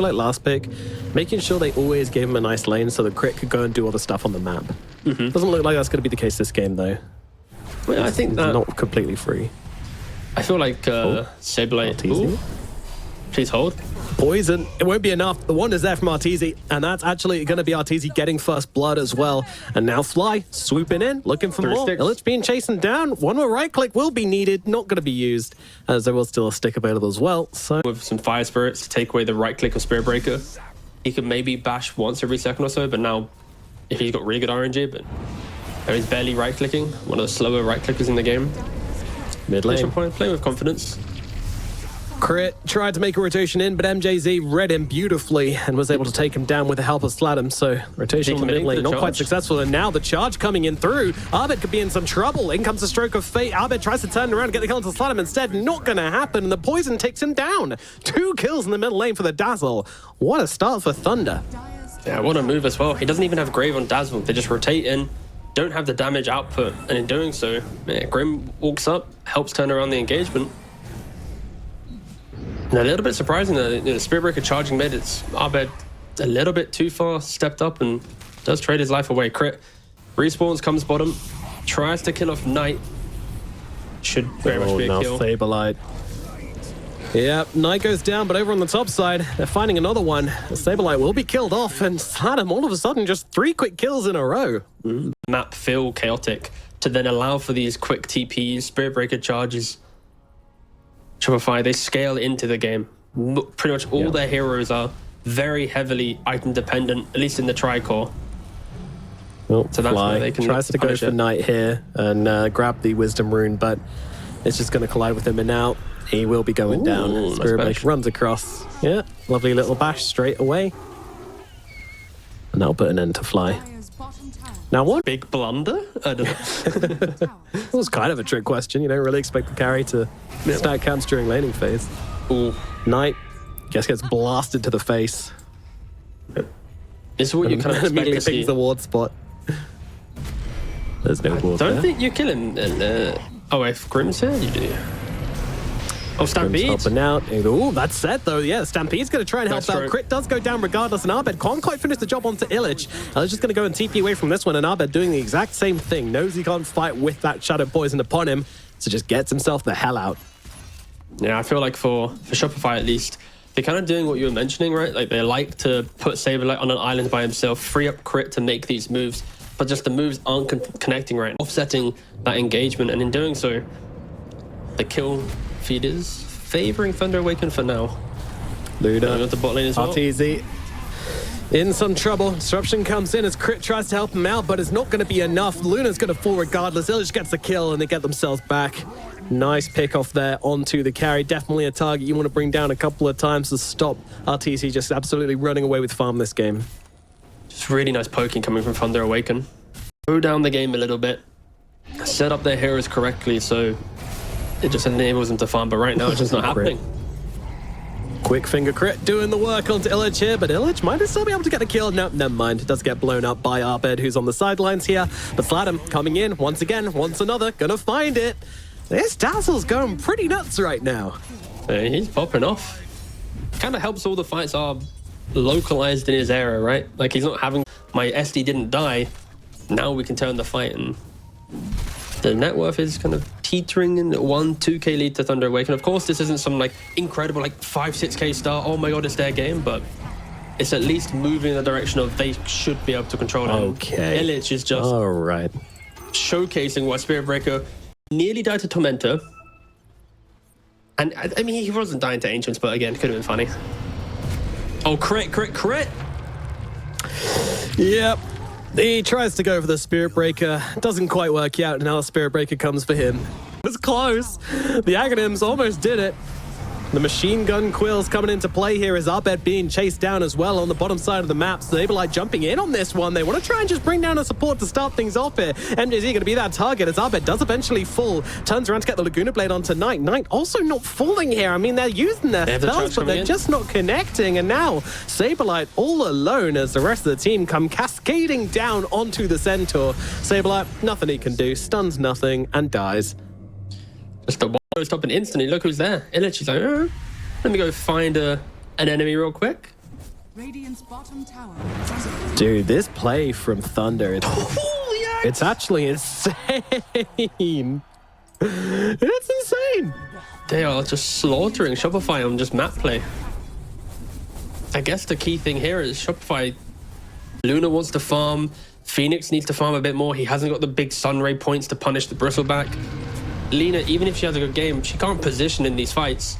like last pick, making sure they always gave him a nice lane so the crit could go and do all the stuff on the map. Doesn't look like that's going to be the case this game, though. Well, I think that not completely free. I feel like Saberlight. Please hold. Poison. It won't be enough. The one is there from Arteezy, and that's actually going to be Arteezy getting first blood as well. And now Fly swooping in, looking for more. Illich being chasing down. One more right click will be needed. Not going to be used, as there will still a stick available as well. So with some fire spirits to take away the right click of Spirit Breaker, he could maybe bash once every second or so. But now, if he's got really good RNG, but he's barely right clicking, one of the slower right clickers in the game. Mid lane. Playing with confidence. Crit tried to make a rotation in, but MJZ read him beautifully and was able to take him down with the help of Sladham. So rotation on the mid lane, not quite successful. And now the charge coming in through. Abed could be in some trouble. In comes the stroke of fate. Abed tries to turn around and get the kill into Sladham. Instead, not going to happen. And the poison takes him down. 2 kills in the middle lane for the Dazzle. What a start for Thunder. Yeah, what a move as well. He doesn't even have Grave on Dazzle. They just rotate in, don't have the damage output. And in doing so, Grim walks up, helps turn around the engagement. And a little bit surprising that Spirit Breaker charging mid, it's Abed a little bit too far stepped up and does trade his life away. Crit respawns, comes bottom, tries to kill off Knight. Should very much be a kill. Saberlight. Yeah, Knight goes down, but over on the top side, they're finding another one. Saberlight will be killed off, and Sladham all of a sudden just 3 quick kills in a row. Map feel chaotic to then allow for these quick TPs, Spirit Breaker charges. Shopify, they scale into the game. Pretty much all their heroes are very heavily item dependent, at least in the tri-core. Well, so that's why they can tries to go for Knight here and grab the Wisdom Rune, but it's just going to collide with him, and now he will be going down. Spirit Breaker runs across. Yeah, lovely little bash straight away. And that'll put an end to Fly. Now what? Big blunder? I don't know. It was kind of a trick question. You don't really expect the carry to stack camps during laning phase. Ooh. Knight, guess gets blasted to the face. This is what you kind of immediately expect to picks the ward spot. There's no ward don't there. think you kill him. Oh, if Grim's here, you do. Oh, Stampede. Helping out. Oh, that's set though. Yeah, Stampede's going to try and help out. Crit does go down regardless, and Abed can't quite finish the job onto Illich. Illich just going to go and TP away from this one, and Abed doing the exact same thing. Knows he can't fight with that Shadow Poison upon him, so just gets himself the hell out. Yeah, I feel like for Shopify at least, they're kind of doing what you were mentioning, right? Like they like to put Saberlight on an island by himself, free up Crit to make these moves, but just the moves aren't connecting right, offsetting that engagement, and in doing so, the kill feed is favoring Thunder Awaken for now. Luda, the bot lane as well. Arteezy in some trouble. Disruption comes in as Crit tries to help him out, but it's not going to be enough. Luna's going to fall regardless. Illich gets the kill, and they get themselves back. Nice pick off there onto the carry. Definitely a target you want to bring down a couple of times to stop Arteezy just absolutely running away with farm this game. Just really nice poking coming from Thunder Awaken. Slow down the game a little bit. Set up their heroes correctly, so it just enables them to farm, but right now it's just not happening. Quick finger Crit doing the work onto Illich here, but Illich might still be able to get a kill. No, never mind. It does get blown up by Abed, who's on the sidelines here. But Sladham coming in once again, once another, gonna find it. This Dazzle's going pretty nuts right now. He's popping off. Kind of helps all the fights are localized in his area, right? Like he's not having, my SD didn't die. Now we can turn the fight, and the net worth is kind of teetering in 1-2k lead to Thunder Awaken. Of course, this isn't some like incredible like 5-6k start. Oh my god, it's their game, but it's at least moving in the direction of they should be able to control it. Okay. Illich is just showcasing what Spirit Breaker nearly died to Tormentor. And I mean, he wasn't dying to Ancients, but again, could have been funny. Oh, crit. Yep. He tries to go for the Spirit Breaker. Doesn't quite work out, and now the Spirit Breaker comes for him. It's close. The Aghanims almost did it. The machine gun quills coming into play here as Abed being chased down as well on the bottom side of the map. Saberlight jumping in on this one. They want to try and just bring down a support to start things off here. MJZ going to be that target as Abed does eventually fall. Turns around to get the Laguna Blade onto Knight. Knight also not falling here. I mean, they're using their spells, but they're just not connecting. And now Saberlight all alone as the rest of the team come cascading down onto the Centaur. Saberlight, nothing he can do. Stuns nothing and dies. Just a one stop and instantly look who's there. Illich is like, let me go find an enemy real quick. Radiant's bottom tower. Dude, this play from Thunder, it's actually insane. It's insane. They are just slaughtering Shopify on just map play. I guess the key thing here is Shopify. Luna wants to farm. Phoenix needs to farm a bit more. He hasn't got the big Sunray points to punish the Bristleback. Lina, even if she has a good game, she can't position in these fights.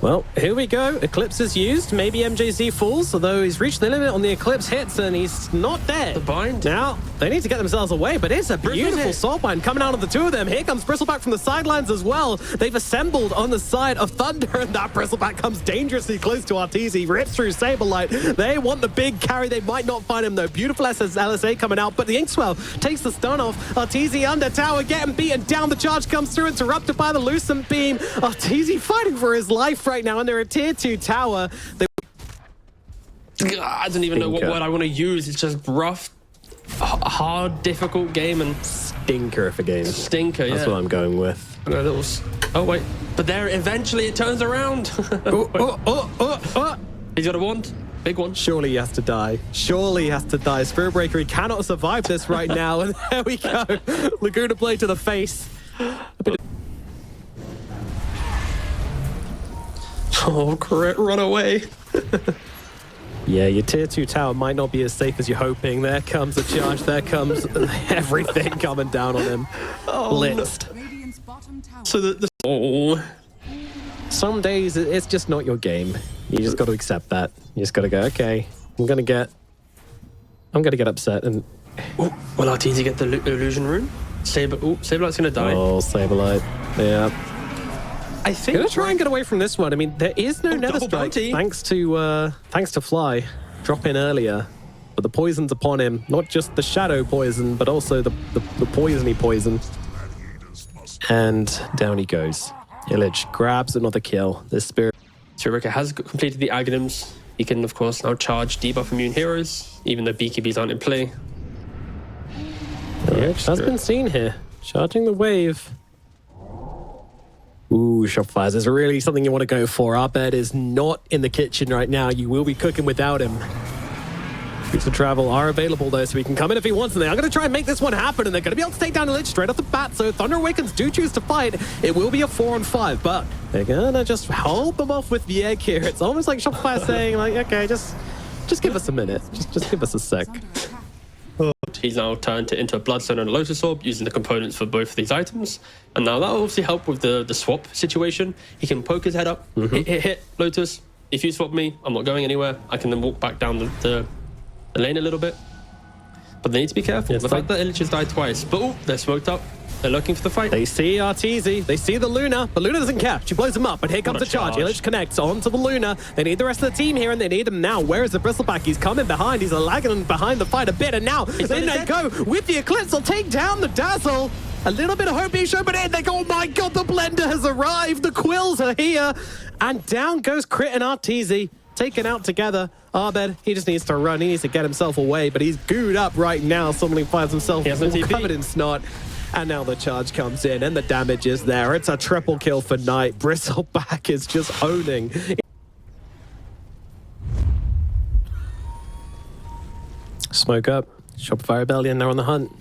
Well, here we go. Eclipse is used. Maybe MJZ falls, although he's reached the limit on the Eclipse hits and he's not dead. The bind. Now, they need to get themselves away, but it's a beautiful soul bind coming out of the two of them. Here comes Bristleback from the sidelines as well. They've assembled on the side of Thunder, and that Bristleback comes dangerously close to Arteezy, rips through Saberlight. They want the big carry. They might not find him, though. Beautiful LSA coming out, but the Inkswell takes the stun off. Arteezy under tower, getting beaten down. The charge comes through, interrupted by the Lucent Beam. Arteezy fighting for his life right now, and they're a tier 2 tower. I don't even know what word I want to use. It's just rough, hard, difficult game, and Stinker of a game. Stinker, yeah. That's what I'm going with. Oh, wait. But there, eventually it turns around. He's got a wand. Big one. Surely he has to die. Surely he has to die. Spirit Breaker, he cannot survive this right now. And there we go. Laguna blade to the face. Oh, correct. Run away. Yeah, your tier 2 tower might not be as safe as you're hoping. There comes the charge. There comes everything coming down on him. Blitzed. Radiant's bottom tower. So Some days it's just not your game. You just got to accept that. You just got to go, okay, I'm gonna get upset and. will Arteezy get the illusion rune? Saberlight's gonna die. Oh, Saberlight. Yeah. I think Gonna try and get away from this one. I mean, there is no Nether double Strike bounty. thanks to Fly drop in earlier, but the poison's upon him. Not just the shadow poison, but also the poisony poison. And down he goes. Illich grabs another kill. This Spirit Breaker has completed the Aghanims. He can, of course, now charge debuff immune heroes, even though BKBs aren't in play. Illich has been seen here, charging the wave. Ooh, Shopify, is really something you want to go for. Our bed is not in the kitchen right now. You will be cooking without him. Routes of travel are available, though, so he can come in if he wants, and they are going to try and make this one happen, and they're going to be able to take down Illich straight off the bat, so Thunder Awakens do choose to fight. It will be a 4-on-5, but they're going to just hold them off with the egg here. It's almost like Shopify saying, like, okay, just give us a minute. Just give us a sec. He's now turned it into a Bloodstone and a Lotus Orb, using the components for both of these items. And now that'll obviously help with the swap situation. He can poke his head up, hit, Lotus. If you swap me, I'm not going anywhere. I can then walk back down the lane a little bit. But they need to be careful. The fact that Illich has died twice. But they're smoked up. They're looking for the fight. They see Arteezy. They see the Luna, but Luna doesn't care. She blows him up, but here comes the charge. Illich connects onto the Luna. They need the rest of the team here, and they need him now. Where is the Bristleback? He's coming behind. He's lagging behind the fight a bit, and now in they go with the Eclipse. They'll take down the Dazzle. A little bit of hope being shown, but in they go. Oh my God, the Blender has arrived. The Quills are here, and down goes Crit and Arteezy. Taken out together. Arbed, he just needs to run. He needs to get himself away, but he's gooed up right now. Suddenly finds himself covered in snot. And now the charge comes in, and the damage is there. It's a triple kill for Knight. Bristleback is just owning. Smoke up. Shopify Rebellion, they're on the hunt.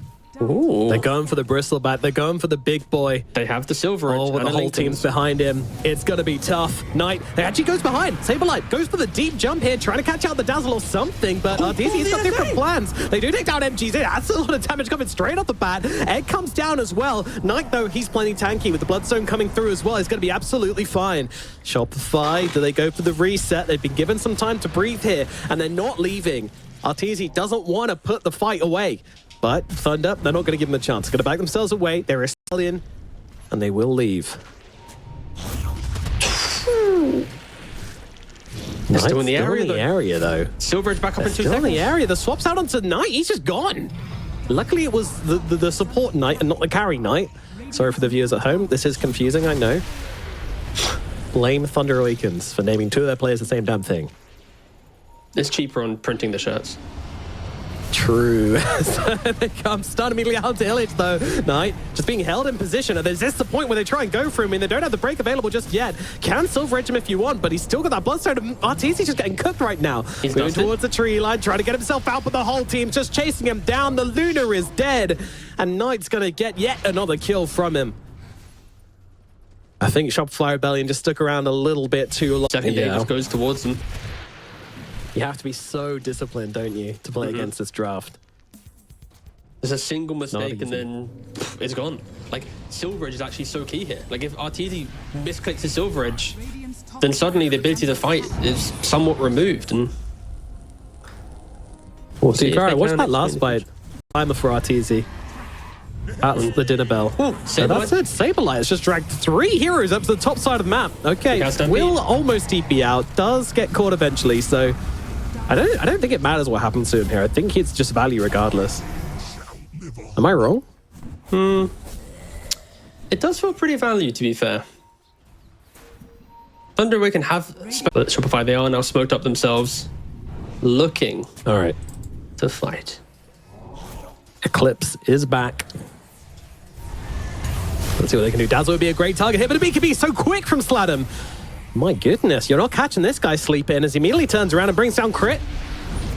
Ooh. They're going for the Bristleback. They're going for the big boy. They have the Silver Edge. Oh, the whole team's behind him. It's going to be tough. Knight, he actually goes behind. Saberlight goes for the deep jump here, trying to catch out the Dazzle or something, but Arteezy's got different plans. They do take down MGZ. That's a lot of damage coming straight off the bat. Egg comes down as well. Knight, though, he's plenty tanky with the Bloodstone coming through as well. He's going to be absolutely fine. Shopify, do they go for the reset? They've been given some time to breathe here, and they're not leaving. Arteezy doesn't want to put the fight away. But Thunder, they're not going to give them a chance. They're going to back themselves away. They're a stallion, and they will leave. They're still in the area, though. Silver Edge back up in 2 Still seconds. in the area. The swap's out onto Knight. He's just gone. Luckily, it was the support Knight and not the carry Knight. Sorry for the viewers at home. This is confusing, I know. Blame Thunder Awakens for naming 2 of their players the same damn thing. It's cheaper on printing the shirts. True. So they come stun immediately out to Illich though. Knight just being held in position. And there's this the point where they try and go for him. I mean, they don't have the break available just yet. Can Silver Edge him if you want, but he's still got that Bloodstone. RTC's just getting cooked right now. He's going towards the tree line, trying to get himself out, but the whole team's just chasing him down. The Luna is dead. And Knight's going to get yet another kill from him. I think Shopify Rebellion just stuck around a little bit too long. Second game just goes towards them. You have to be so disciplined, don't you, to play against this draft. There's a single mistake and then it's gone. Like, Silver Edge is actually so key here. Like, if RTZ misclicks his Silver Edge, then suddenly the ability to fight is somewhat removed. And well, see, watch that last fight. Timer for RTZ. That's the dinner bell. So that's it. Saberlight has just dragged 3 heroes up to the top side of the map. Okay, will almost TP out. Does get caught eventually. So I don't think it matters what happens to him here. I think it's just value regardless. Am I wrong? It does feel pretty value, to be fair. ThunderAway can have Shopify. They are now smoked up themselves, looking to fight. Eclipse is back. Let's see what they can do. Dazzle would be a great target hit, but it can be so quick from Sladham. My goodness, you're not catching this guy sleeping as he immediately turns around and brings down Crit.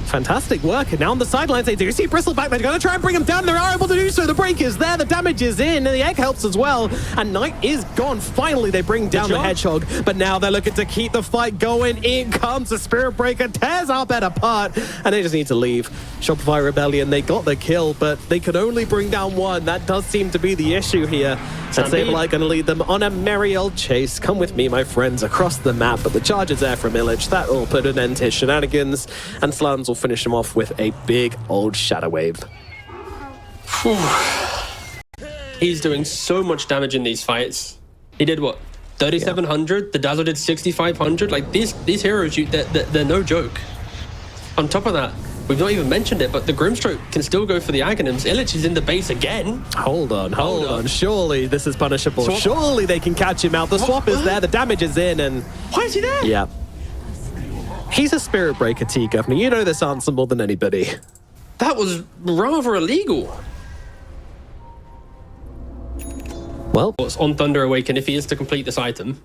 Fantastic work. And now on the sidelines, they do see Bristleback. They're going to try and bring him down. They are able to do so. The break is there. The damage is in. And the egg helps as well. And Knight is gone. Finally, they bring down the Hedgehog. But now they're looking to keep the fight going. In comes the Spirit Breaker. Tears our bed apart. And they just need to leave. Shopify Rebellion, they got the kill, but they could only bring down one. That does seem to be the issue here. And Saberlight going to lead them on a merry old chase. Come with me, my friends, across the map. But the charge is there from Illich. That will put an end to his shenanigans. And Slams will finish him off with a big old Shadow Wave. He's doing so much damage in these fights. He did what? 3,700? The Dazzle did 6,500? Like, these heroes, they're no joke. On top of that, we've not even mentioned it, but the Grimstroke can still go for the Aghanims. Illich is in the base again. Hold on. Surely this is punishable. Surely they can catch him out. The swap is there. The damage is in. And why is he there? Yeah. He's a Spirit Breaker, T, Governor. You know this answer more than anybody. That was rather illegal. Well, what's on Thunder Awaken if he is to complete this item?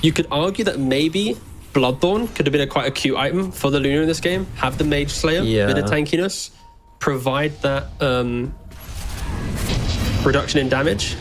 You could argue that maybe Bloodthorn could have been quite a cute item for the Luna in this game. Have the Mage Slayer, bit of tankiness, provide that reduction in damage.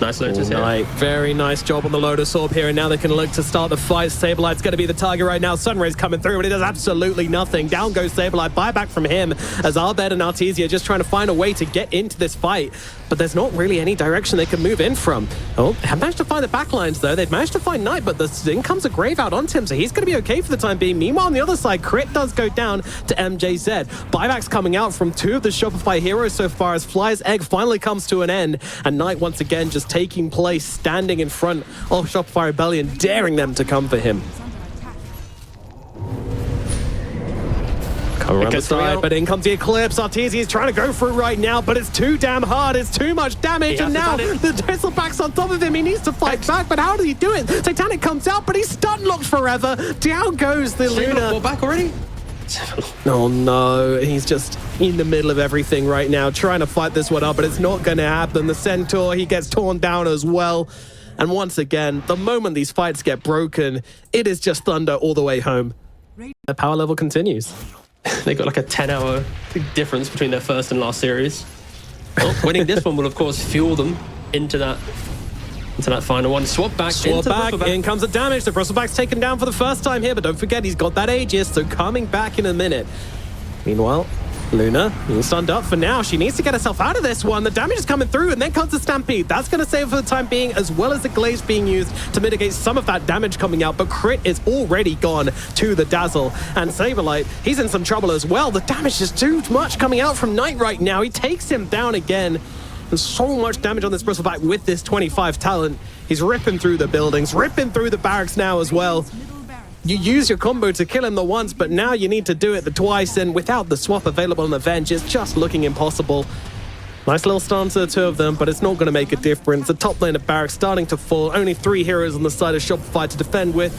Nice Lotus here. Very nice job on the Lotus Orb here, and now they can look to start the fight. Saberlight's going to be the target right now. Sunray's coming through, but it does absolutely nothing. Down goes Saberlight. Buyback from him as Arbed and Artesia are just trying to find a way to get into this fight, but there's not really any direction they can move in from. Oh, they have managed to find the backlines, though. They've managed to find Knight, but in comes a Grave out onto him, so he's going to be okay for the time being. Meanwhile, on the other side, Crit does go down to MJZ. Buyback's coming out from 2 of the Shopify heroes so far as Fly's Egg finally comes to an end, and Knight once again just taking place, standing in front of Shopify Rebellion, daring them to come for him. Come around the side, but in comes the Eclipse. Artesia is trying to go through right now, but it's too damn hard. It's too much damage, and now the Drizzleback's on top of him. He needs to fight back, but how does he do it? Satanic comes out, but he's stun locked forever. Down goes the Luna. Back already? Oh no, he's just in the middle of everything right now, trying to fight this one up, but it's not going to happen. The Centaur, he gets torn down as well. And once again, the moment these fights get broken, it is just Thunder all the way home. The power level continues. They got like a 10-hour difference between their first and last series. Well, winning this one will, of course, fuel them into that final one. Swap back. In comes the damage. The Bristleback's taken down for the first time here, but don't forget, he's got that Aegis, so coming back in a minute. Meanwhile, Luna being stunned up for now. She needs to get herself out of this one. The damage is coming through, and then comes the Stampede. That's going to save her for the time being, as well as the Glaze being used to mitigate some of that damage coming out. But Crit is already gone to the Dazzle. And Saberlight, he's in some trouble as well. The damage is too much coming out from Knight right now. He takes him down again. There's so much damage on this Bristleback with this 25 talent. He's ripping through the buildings, ripping through the barracks now as well. You use your combo to kill him the once, but now you need to do it the twice, and without the swap available on the Venge, it's just looking impossible. Nice little stance to the 2 of them, but it's not going to make a difference. The top lane of barracks starting to fall. Only 3 heroes on the side of Shopify to defend with.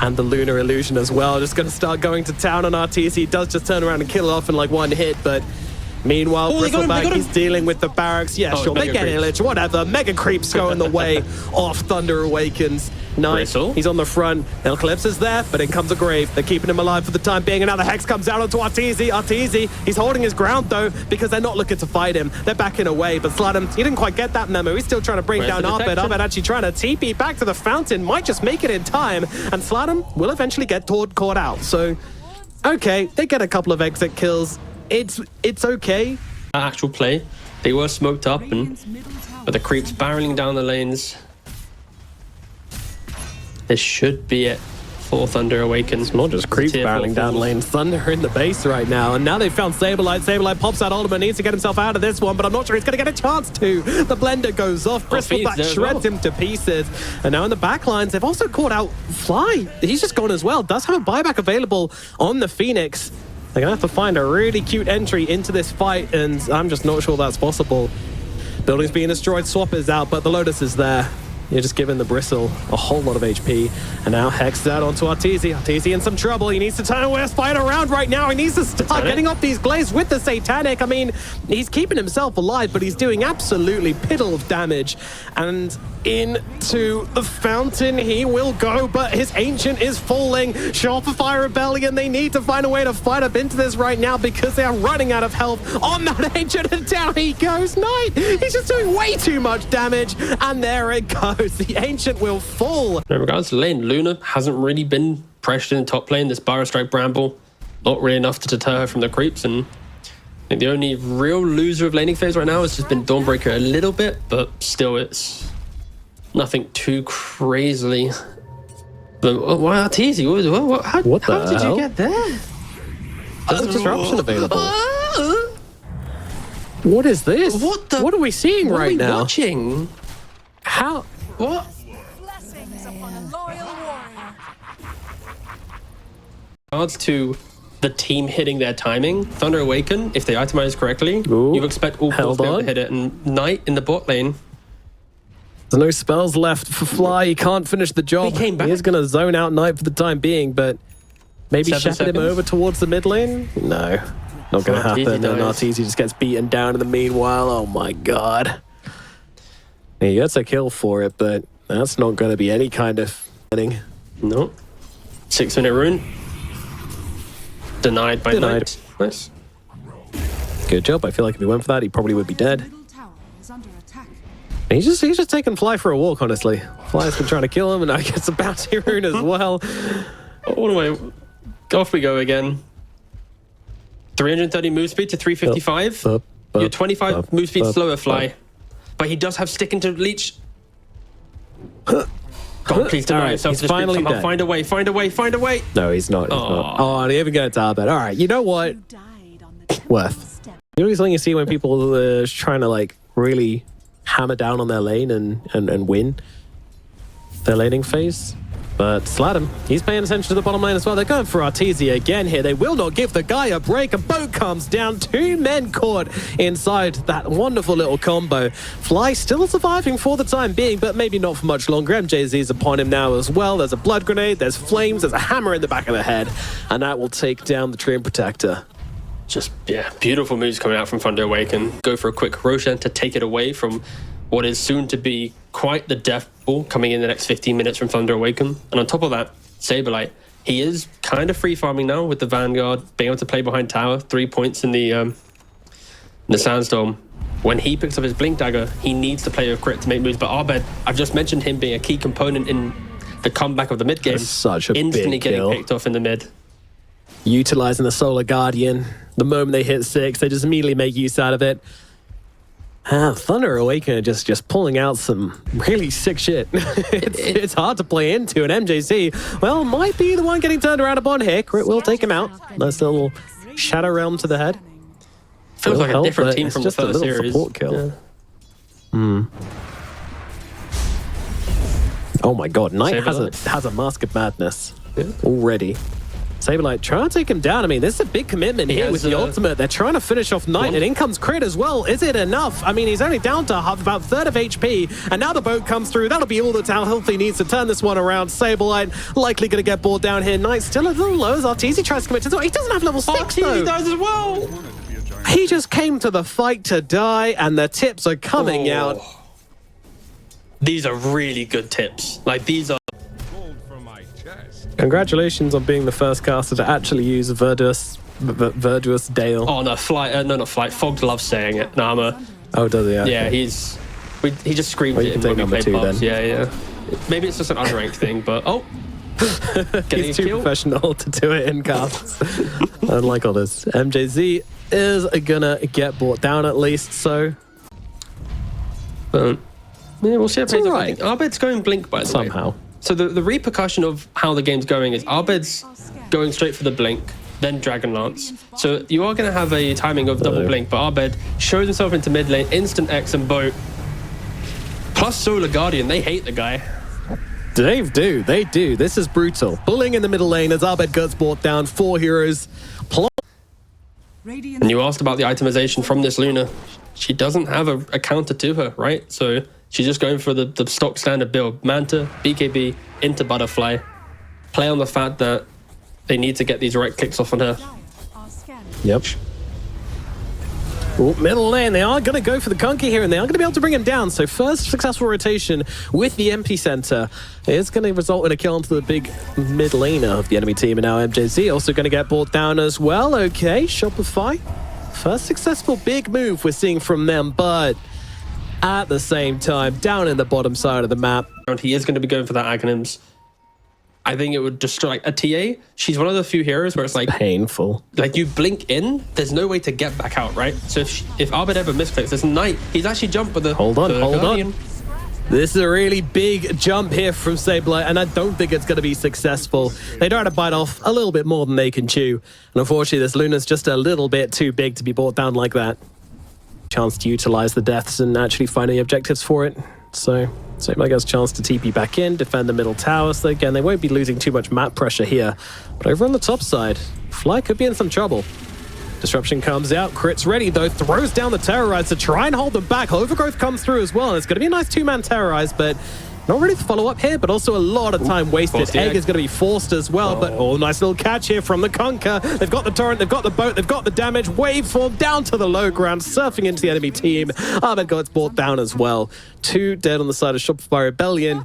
And the Lunar Illusion as well. Just going to start going to town on RTC. He does just turn around and kill it off in like one hit, but meanwhile, Bristleback, he's dealing with the barracks. Yeah, sure, they get Illich, whatever. Mega Creeps go in the way of Thunder Awakens. Nice. He's on the front. Eclipse is there, but in comes a Grave. They're keeping him alive for the time being, and now the Hex comes out onto Arteezy. Arteezy, he's holding his ground, though, because they're not looking to fight him. They're backing away, but Sladham, he didn't quite get that memo. He's still trying to bring down Arbed. Arbed actually trying to TP back to the fountain. Might just make it in time, and Sladham will eventually get caught out. So, okay, they get a couple of exit kills. It's okay. Actual play, they were smoked up, and but the creeps barreling down the lanes. This should be it for Thunder Awakens. It's not just creeps barreling down lanes. Thunder in the base right now, and now they've found Saberlight. Saberlight pops out ultimate, needs to get himself out of this one, but I'm not sure he's going to get a chance to. The blender goes off. Bristleback shreds him to pieces, and now in the back lines, they've also caught out Fly. He's just gone as well. Does have a buyback available on the Phoenix. They're going to have to find a really cute entry into this fight, and I'm just not sure that's possible. Building's being destroyed, Swap is out, but the Lotus is there. You're just giving the Bristle a whole lot of HP. And now Hex is out onto Arteezy. Arteezy in some trouble. He needs to turn away a spider around right now. He needs to start getting off these glaives with the Satanic. I mean, he's keeping himself alive, but he's doing absolutely piddle of damage. And into the fountain he will go, but his Ancient is falling. Shopify Rebellion, they need to find a way to fight up into this right now because they are running out of health on that Ancient, and down he goes. Knight, he's just doing way too much damage, and there it goes. The Ancient will fall. In regards to lane, Luna hasn't really been pressured in top lane. This Burrow Strike Bramble, not really enough to deter her from the creeps, and I think the only real loser of laning phase right now has just been Dawnbreaker a little bit, but still it's nothing too crazily. But why Arteezy? How did you get there? There's a disruption available. What is this? What are we seeing right now? Watching? How? What? Blessings upon a loyal warrior. Regards to the team hitting their timing, Thunder Awaken, if they itemize correctly, you expect all players to be able to hit it. And Knight in the bot lane. There's no spells left for Fly. He can't finish the job. He came back. He is going to zone out Knight for the time being, but maybe shepherd him over towards the mid lane? No, not going to happen. And Arteezy just gets beaten down in the meanwhile. Oh my god. He gets a kill for it, but that's not going to be any kind of winning. No. 6-minute rune. Denied by Knight. Nice. Good job. I feel like if he went for that, he probably would be dead. Middle tower is under attack. He's just taking Fly for a walk, honestly. Fly's been trying to kill him, and I guess a bounty rune as well. What do I... Off we go again. 330 move speed to 355. You're 25 move speed slower, Fly. But he does have stick into leech. God, please deny yourself. He's finally dead. Find a way, find a way, find a way. No, he's not. He's not. Oh, and he even gets out of bed. All right, you know what? Worth. You know something you see when people are trying to like really hammer down on their lane and win their laning phase? But Sladham, he's paying attention to the bottom lane as well. They're going for Arteezy again here. They will not give the guy a break. A boat comes down. 2 men caught inside that wonderful little combo. Fly still surviving for the time being, but maybe not for much longer. MJZ's upon him now as well. There's a blood grenade, there's flames, there's a hammer in the back of the head, and that will take down the Treant Protector. Just, yeah, beautiful moves coming out from Thunder Awaken. Go for a quick Roshan to take it away from what is soon to be quite the death ball coming in the next 15 minutes from Thunder Awaken. And on top of that, Saberlight, he is kind of free farming now with the Vanguard, being able to play behind tower, 3 points in the Sandstorm. When he picks up his Blink Dagger, he needs to play with crit to make moves. But Arbed, I've just mentioned him being a key component in the comeback of the mid game. That's such a instantly big kill. Getting picked off in the mid. Utilizing the Solar Guardian. The moment they hit 6, they just immediately make use out of it. Thunder Awaken just pulling out some really sick shit. It's hard to play into, and MJC, well, might be the one getting turned around upon here. Crit will take him out. That's a little Shadow Realm to the head. Feels like a different team from the first series. Support kill. Yeah. Oh my god, Knight has a Mask of Madness already. Saberlight trying to take him down. I mean, this is a big commitment here with the ultimate. They're trying to finish off Knight, and in comes Crit as well. Is it enough? I mean, he's only down to about third of HP, and now the boat comes through. That'll be all that Health he needs to turn this one around. Saberlight likely going to get bored down here. Knight still a little low as Arteezy tries to commit as well. He doesn't have level 6 though. Arteezy does as well. He just came to the fight to die, and the tips are coming out. These are really good tips. Like, these are... Congratulations on being the first caster to actually use Verdus Dale. Oh, no, Flight. No, not Flight. Fog loves saying it. No, I'm a... Oh, does he? Yeah, yeah, okay. he just screamed well, it when we played pubs. Yeah. Maybe it's just an unranked thing, but... Oh! He's too professional to do it in casts. Unlike others. MJZ is gonna get brought down at least, so... But, yeah, we'll see how it plays out. I think Arbed's going Blink, by the way. Somehow. So the repercussion of how the game's going is Arbed's going straight for the Blink, then Dragon Lance. So you are going to have a timing of double Blink, but Arbed shows himself into mid lane, instant X and boat. Plus Solar Guardian, they hate the guy. They do. This is brutal. Bullying in the middle lane as Arbed gets brought down. 4 heroes. And you asked about the itemization from this Luna. She doesn't have a counter to her, right? So she's just going for the stock standard build. Manta, BKB, into Butterfly. Play on the fact that they need to get these right clicks off on her. Yep. Ooh, middle lane, they are going to go for the Conker here, and they are going to be able to bring him down. So first successful rotation with the MP Center is going to result in a kill onto the big mid laner of the enemy team. And now MJZ also going to get brought down as well. Okay, Shopify. First successful big move we're seeing from them, but at the same time, down in the bottom side of the map. He is going to be going for that Aghanims. I think it would destroy like a TA. She's one of the few heroes where it's like painful. Like you blink in, there's no way to get back out, right? So if Arbed ever misclicks, there's Knight. He's actually jumped with the hold on. This is a really big jump here from Saberlight, and I don't think it's going to be successful. They try to bite off a little bit more than they can chew, and unfortunately, this Luna's just a little bit too big to be brought down like that. Chance to utilize the deaths and actually find any objectives for it. So Saberlight gets a chance to TP back in, defend the middle tower. So again, they won't be losing too much map pressure here. But over on the top side, Fly could be in some trouble. Disruption comes out. Crit's ready, though. Throws down the Terrorize to try and hold them back. Overgrowth comes through as well. And it's going to be a nice two-man Terrorize, but not really the follow-up here, but also a lot of time wasted. Egg is going to be forced as well, but nice little catch here from the Conker. They've got the torrent, they've got the boat, they've got the damage. Waveform down to the low ground, surfing into the enemy team. Arbed gets brought down as well. 2 dead on the side of Shopify Rebellion.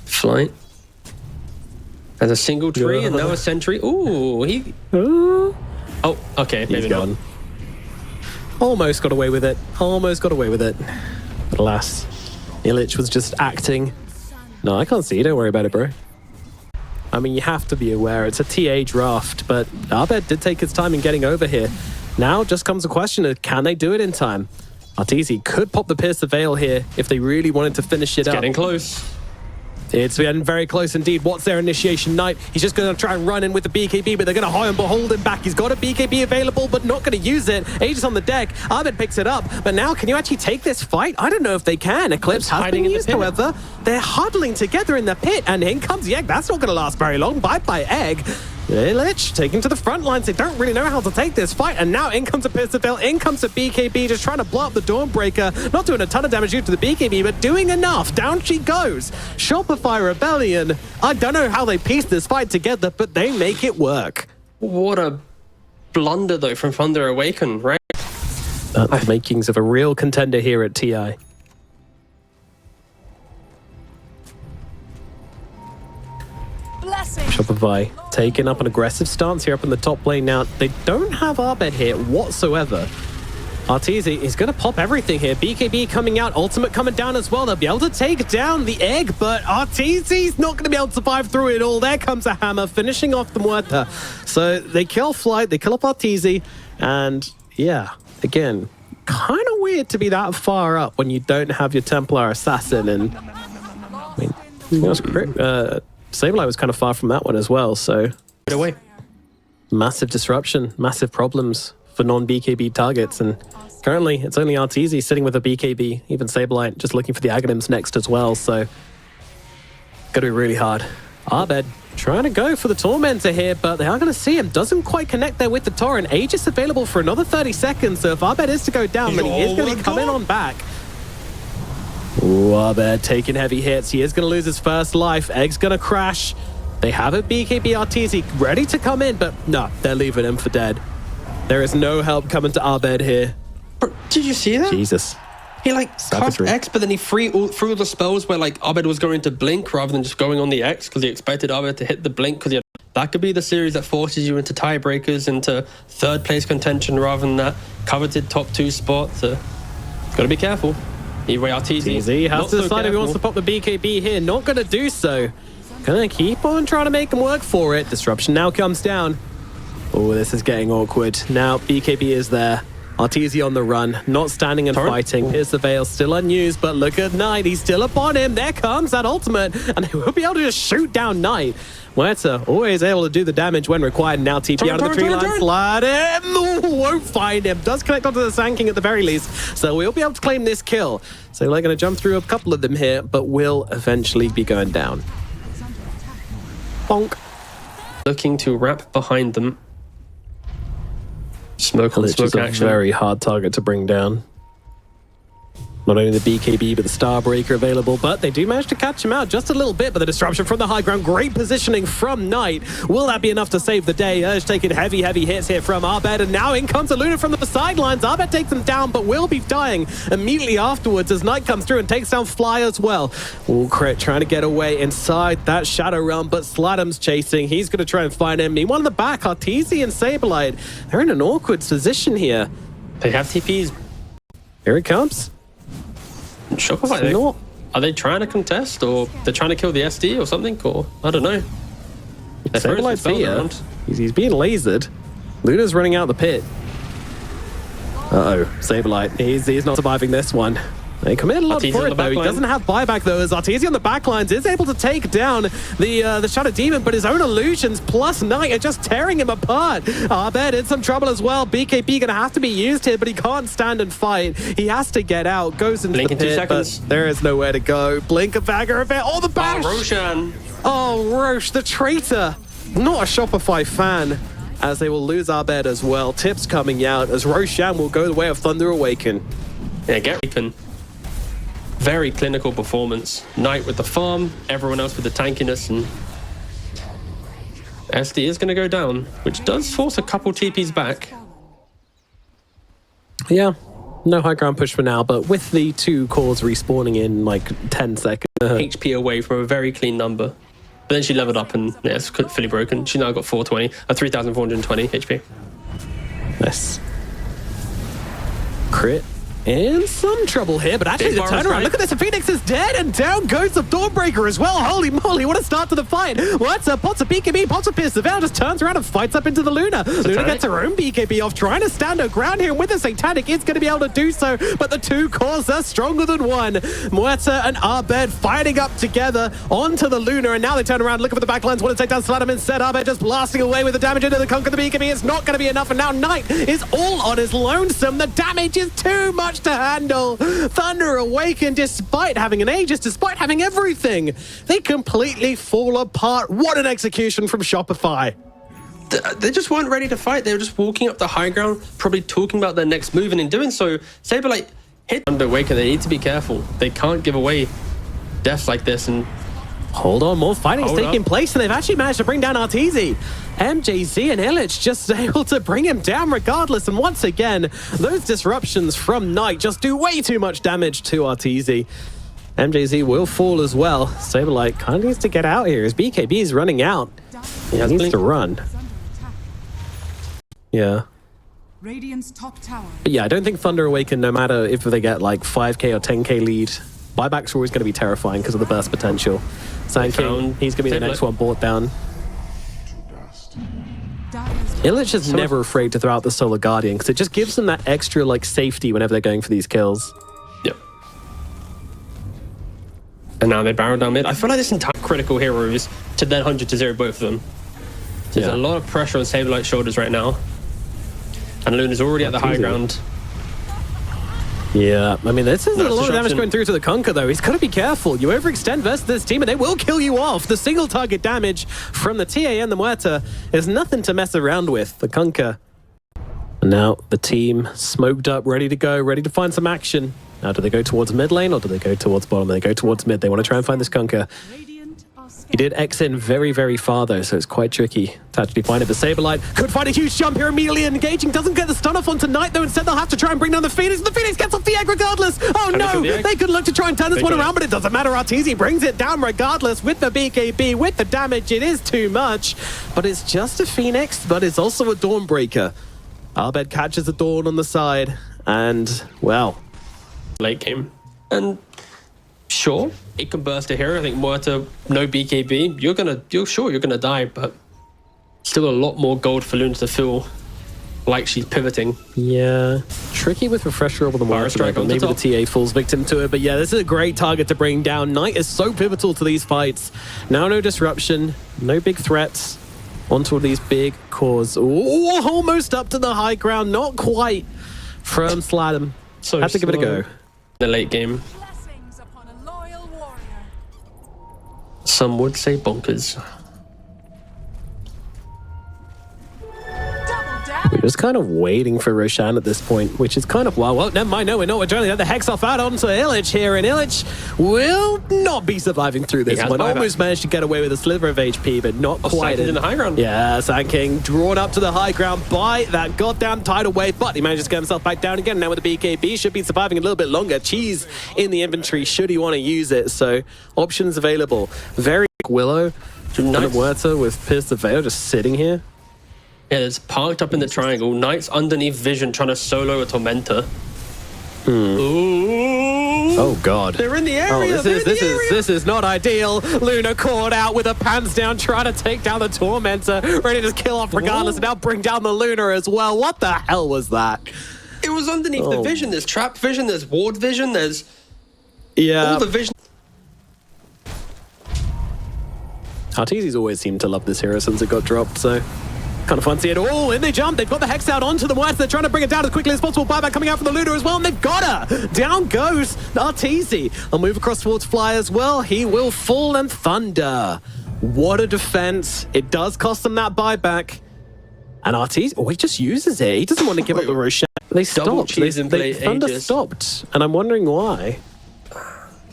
Flight. As a single tree and now a sentry. Ooh, he... Oh, okay, maybe not. Almost got away with it. But alas, Illich was just acting. No, I can't see. Don't worry about it, bro. I mean, you have to be aware. It's a TA draft, but Arbed did take his time in getting over here. Now just comes the question of, can they do it in time? Arteezy could pop the Pierce the Veil here if they really wanted to finish it up. Getting close. It's getting very close indeed. What's their initiation? Knight. He's just going to try and run in with the BKB, but they're going to hold him back. He's got a BKB available, but not going to use it. Aegis on the deck. Arbed picks it up, but now can you actually take this fight? I don't know if they can. Eclipse has been used, however. They're huddling together in the pit, and in comes the Egg. That's not going to last very long. Bye-bye, Egg. Illich taking to the front lines. They don't really know how to take this fight, and now in comes a Pierce the Veil, in comes a BKB, just trying to blow up the Dawnbreaker. Not doing a ton of damage due to the BKB, but doing enough. Down she goes. Shopify Rebellion. I don't know how they piece this fight together, but they make it work. What a blunder, though, from Thunder Awaken, right? The makings of a real contender here at TI. Shopify taking up an aggressive stance here up in the top lane. Now, they don't have Arbed here whatsoever. Arteezy is going to pop everything here. BKB coming out, ultimate coming down as well. They'll be able to take down the Egg, but Arteezy's not going to be able to survive through it all. There comes a hammer, finishing off the Muerta. So they kill Flight, they kill up Arteezy, and yeah, again, kind of weird to be that far up when you don't have your Templar Assassin. And I mean, Saberlight was kind of far from that one as well, so... Get away. Massive disruption, massive problems for non-BKB targets, and currently it's only Arteezy sitting with a BKB, even Saberlight just looking for the Aghanims next as well, so... Gonna be really hard. Arbed Trying to go for the Tormentor here, but they are going to see him. Doesn't quite connect there with the Torrent. Aegis available for another 30 seconds, so if Abed is to go down, then he is going to be coming on back. Ooh, Abed taking heavy hits. He is going to lose his first life. Egg's going to crash. They have a BKB RTZ ready to come in, but no, they're leaving him for dead. There is no help coming to Abed here. Bro, did you see that? Jesus. He like cast X, but then he threw all the spells where like Abed was going to blink rather than just going on the X because he expected Abed to hit the blink because that could be the series that forces you into tiebreakers, into third place contention rather than that coveted top 2 spot. So gotta be careful. Either way, RTZ has to decide if he wants to pop the BKB here. Not gonna do so. Gonna keep on trying to make him work for it. Disruption now comes down. Oh, this is getting awkward. Now BKB is there. RTZ on the run, not standing and fighting. Here's the Veil, still unused, but look at Knight. He's still upon him. There comes that ultimate, and they will be able to just shoot down Knight. Muerta always able to do the damage when required. Now TP out of the tree line, slide him. Won't find him. Does connect onto the Sand King at the very least, so we'll be able to claim this kill. So they're going to jump through a couple of them here, but will eventually be going down. Bonk. Looking to wrap behind them. Smoke on smoke action. A very hard target to bring down. Not only the BKB, but the Starbreaker available, but they do manage to catch him out just a little bit, but the disruption from the high ground, great positioning from Knight. Will that be enough to save the day? Urge taking heavy hits here from Abed, and now in comes Luna from the sidelines. Abed takes him down, but will be dying immediately afterwards as Knight comes through and takes down Fly as well. Ooh, Crit trying to get away inside that Shadow Realm, but Sladham's chasing. He's going to try and find him. Meanwhile in the back, Arteezy and Saberlight, they're in an awkward position here. They have TPs. Here it comes. Shopify, are they trying to contest, or they're trying to kill the SD or something, or I don't know. Saberlight's here. He's being lasered. Luna's running out the pit. Saberlight. He's not surviving this one. They committed a lot for it though. He doesn't have buyback though, as Arteezy on the backlines is able to take down the Shadow Demon, but his own illusions plus Knight are just tearing him apart. Abed in some trouble as well. BKB gonna have to be used here, but he can't stand and fight. He has to get out, goes into the pit, 2 seconds. But there is nowhere to go. Blink of Vagger a bit. Oh, the bash! Oh, Roshan. Oh, Roche, the traitor. Not a Shopify fan, as they will lose Abed as well. Tips coming out as Roshan will go the way of Thunder Awaken. Yeah, get Reaping. Very clinical performance. Knight with the farm, everyone else with the tankiness, and SD is going to go down, which does force a couple TPs back. Yeah, no high ground push for now, but with the 2 cores respawning in like 10 seconds. HP away from a very clean number. But then she leveled up and yeah, it's fully broken. She now got 3,420 HP. Nice. Crit. In some trouble here, but actually the turnaround. Look at this, Phoenix is dead, and down goes the Dawnbreaker as well. Holy moly, what a start to the fight. What's up? Pots a BKB, Pots a Pierce. The Veil just turns around and fights up into the Luna. Luna gets her own BKB off, trying to stand her ground here, and with the Satanic, it's going to be able to do so, but the 2 cores are stronger than one. Muerta and Abed fighting up together onto the Luna, and now they turn around, looking for the backlines, want to take down Sladham instead. Abed just blasting away with the damage into the Conquer the BKB. It's not going to be enough, and now Knight is all on his lonesome. The damage is too much to handle. Thunder Awaken, despite having an Aegis, despite having everything, they completely fall apart. What an execution from Shopify. They just weren't ready to fight. They were just walking up the high ground, probably talking about their next move, and in doing so, Saberlight hit Thunder Awaken. They need to be careful. They can't give away deaths like this. And hold on, more fighting is taking place, and they've actually managed to bring down Arteezy. MJZ and Illich just able to bring him down regardless, and once again, those disruptions from Knight just do way too much damage to Arteezy. MJZ will fall as well. Saberlight kind of needs to get out here. His BKB is running out. He needs to run. Yeah. Radiant's top tower. But yeah, I don't think Thunder Awaken, no matter if they get like 5k or 10k lead, buybacks are always going to be terrifying because of the burst potential. Sand King, he's going to be the next one brought down. Illich is never afraid to throw out the Solar Guardian because it just gives them that extra like safety whenever they're going for these kills. Yep. And now they barrel down mid. I feel like this entire critical heroes to then 100 to 0 both of them. There's a lot of pressure on Saberlight's shoulders right now. And Luna's already at the high ground. Yeah, I mean, this is a That's lot of damage disruption. going through to the Conquer, though. He's got to be careful. You overextend versus this team, and they will kill you off. The single target damage from the TA and the Muerta is nothing to mess around with. The Conquer. And now the team smoked up, ready to go, ready to find some action. Now, do they go towards mid lane, or do they go towards bottom? They go towards mid. They want to try and find this Conquer. He did X in very, very far, though, so it's quite tricky to actually find it. The Saberlight could find a huge jump here, immediately engaging. Doesn't get the stun off on Tonight, though. Instead, they'll have to try and bring down the Phoenix. The Phoenix gets off the egg regardless. Oh, no. They could look to try and turn this one around, but it doesn't matter. Arteezy brings it down regardless with the BKB, with the damage. It is too much, but it's just a Phoenix, but it's also a Dawnbreaker. Albed catches the Dawn on the side, and, well... Late game. And sure, it can burst a hero. I think Muerta, no BKB. You're gonna die, but still a lot more gold for Luna to feel like she's pivoting. Yeah, tricky with Refresher over the Muerta, Strike but on maybe the the top. TA falls victim to it. But yeah, this is a great target to bring down. Knight is so pivotal to these fights. Now no disruption, no big threats onto these big cores. Ooh, almost up to the high ground, not quite from Sladham. So Had to give it a slow. go. The late game. Blessings upon a loyal warrior. Some would say bonkers. Double damage. Just kind of waiting for Roshan at this point, which is kind of well, never mind. No, we're not. We're trying to get the Hex off out onto Illich here, and Illich will not be surviving through this has one. buyback. Almost managed to get away with a sliver of HP, but not quite. Sand in the high ground. Yeah, Sand King drawn up to the high ground by that goddamn tidal wave, but he manages to get himself back down again. Now with the BKB, should be surviving a little bit longer. Cheese in the inventory, should he want to use it. So options available. Very quick Willow. Nice. Muerta with Pierce the Veil just sitting here. Yeah, it's parked up in the triangle. Knight's underneath Vision trying to solo a Tormentor. Ooh. Oh god. They're in the area. This is not ideal. Luna caught out with her pants down, trying to take down the Tormentor, ready to kill off regardless, and now bring down the Luna as well. What the hell was that? It was underneath the Vision. There's Trap Vision, there's Ward Vision, there's Yeah. all the Vision. Arteezy's always seemed to love this hero since it got dropped, so kind of fancy it. Oh, in they jump. They've got the Hex out onto the Muerta. They're trying to bring it down as quickly as possible. Buyback coming out from the Luna as well, and they've got her. Down goes Arteezy. I'll move across towards Fly as well. He will fall and thunder. What a defense. It does cost them that buyback. And Arteezy, oh, he just uses it. He doesn't want to give up the Roshan. They stopped. cheese and play Thunder ages. stopped, and I'm wondering why.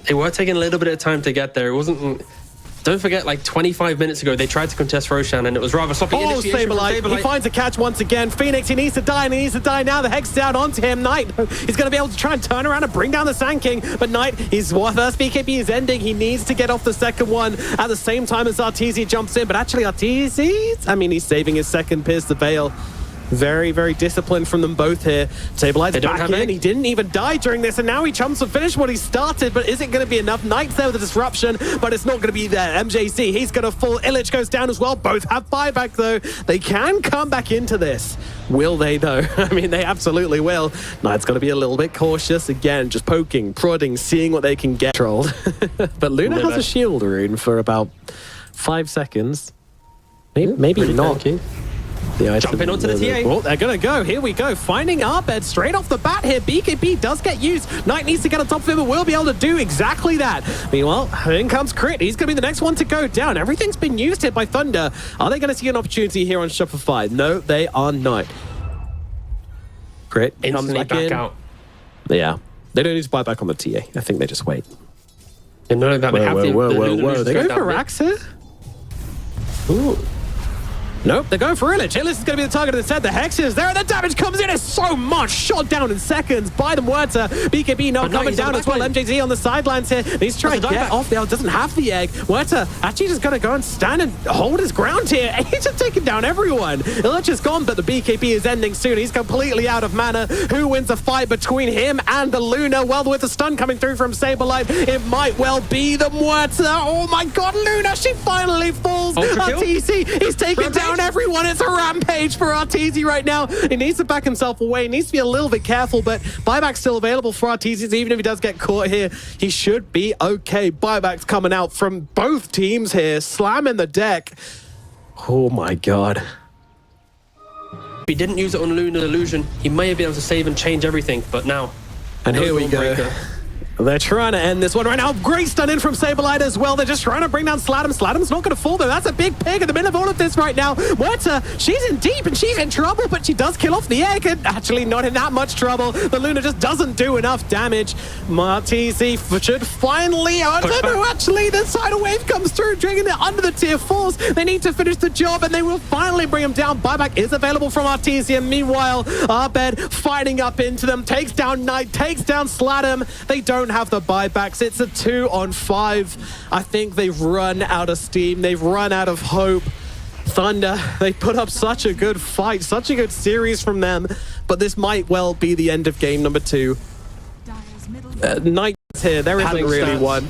They were taking a little bit of time to get there. It wasn't... Don't forget, like 25 minutes ago, they tried to contest Roshan, and it was rather sloppy. Oh, Initiation from Saberlight. He finds a catch once again. Phoenix, he needs to die, and he needs to die now. The Hex down onto him. Knight, he's going to be able to try and turn around and bring down the Sand King. But Knight, his first BKB is ending. He needs to get off the second one at the same time as Arteezy jumps in. But actually, Arteezy, I mean, he's saving his second Pierce the Veil. Very, very disciplined from them both here. Sablelight's back in. He didn't even die during this, and now he jumps to finish what he started, but is it going to be enough? Knight's there with the disruption, but it's not going to be there. MJC, he's going to fall. Illich goes down as well. Both have buyback, though. They can come back into this. Will they, though? I mean, they absolutely will. Knight's got to be a little bit cautious. Again, just poking, prodding, seeing what they can get. Trolled. But Luna has a shield rune for about 5 seconds. Maybe not. Tanky. Jumping onto the TA. Oh, they're going to go. Here we go. Finding Arbed straight off the bat here. BKB does get used. Knight needs to get on top of him, but will be able to do exactly that. Meanwhile, in comes Crit. He's going to be the next one to go down. Everything's been used here by Thunder. Are they going to see an opportunity here on Shopify? No, they are not. Crit comes Instantly back in. out. Yeah. They don't need to buy back on the TA. I think they just wait. You know that they have Whoa. They go for Rax here? Ooh. Nope, they're going for Illich. Illich is going to be the target instead. The Hex is there, and the damage comes in. It's so much. Shot down in seconds by the Muerta. BKB now coming down as well. MJZ on the sidelines here. He's trying to get off there. Doesn't have the egg. Muerta actually just going to go and stand and hold his ground here. He's just taking down everyone. Illich is gone, but the BKB is ending soon. He's completely out of mana. Who wins a fight between him and the Luna? Well, with the stun coming through from Saberlight, it might well be the Muerta. Oh my god, Luna, she finally falls. Arteezy, he's taking down everyone. It's a rampage for Arteezy right now. He needs to back himself away. He needs to be a little bit careful, but buyback's still available for Arteezy. Even if he does get caught here, he should be okay. Buyback's coming out from both teams here, slamming the deck. Oh my god. If he didn't use it on Lunar Illusion, he may have been able to save and change everything, but now And here we go. Breaker. They're trying to end this one right now. Great stun in from Saberlight as well. They're just trying to bring down Sladam. Sladam's not going to fall, though. That's a big pig in the middle of all of this right now. Muerta, she's in deep and she's in trouble, but she does kill off the egg. And actually not in that much trouble. The Luna just doesn't do enough damage. Martizi should finally... Oh, no, actually, the tidal wave comes through, dragging it under the tier 4s. They need to finish the job, and they will finally bring him down. Buyback is available from Artesian. Meanwhile, Abed fighting up into them. Takes down Knight, takes down Sladam. They don't have the buybacks. It's a 2-on-5. I think they've run out of steam. They've run out of hope. Thunder, they put up such a good fight, such a good series from them, but this might well be the end of game number 2. Knight's here. There isn't really one.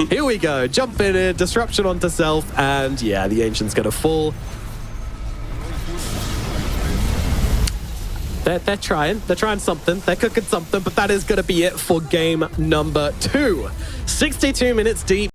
Here we go. Jump in, disruption onto self, and yeah, the Ancient's gonna fall. They're trying something, they're cooking something, but that is going to be it for game number 2. 62 minutes deep.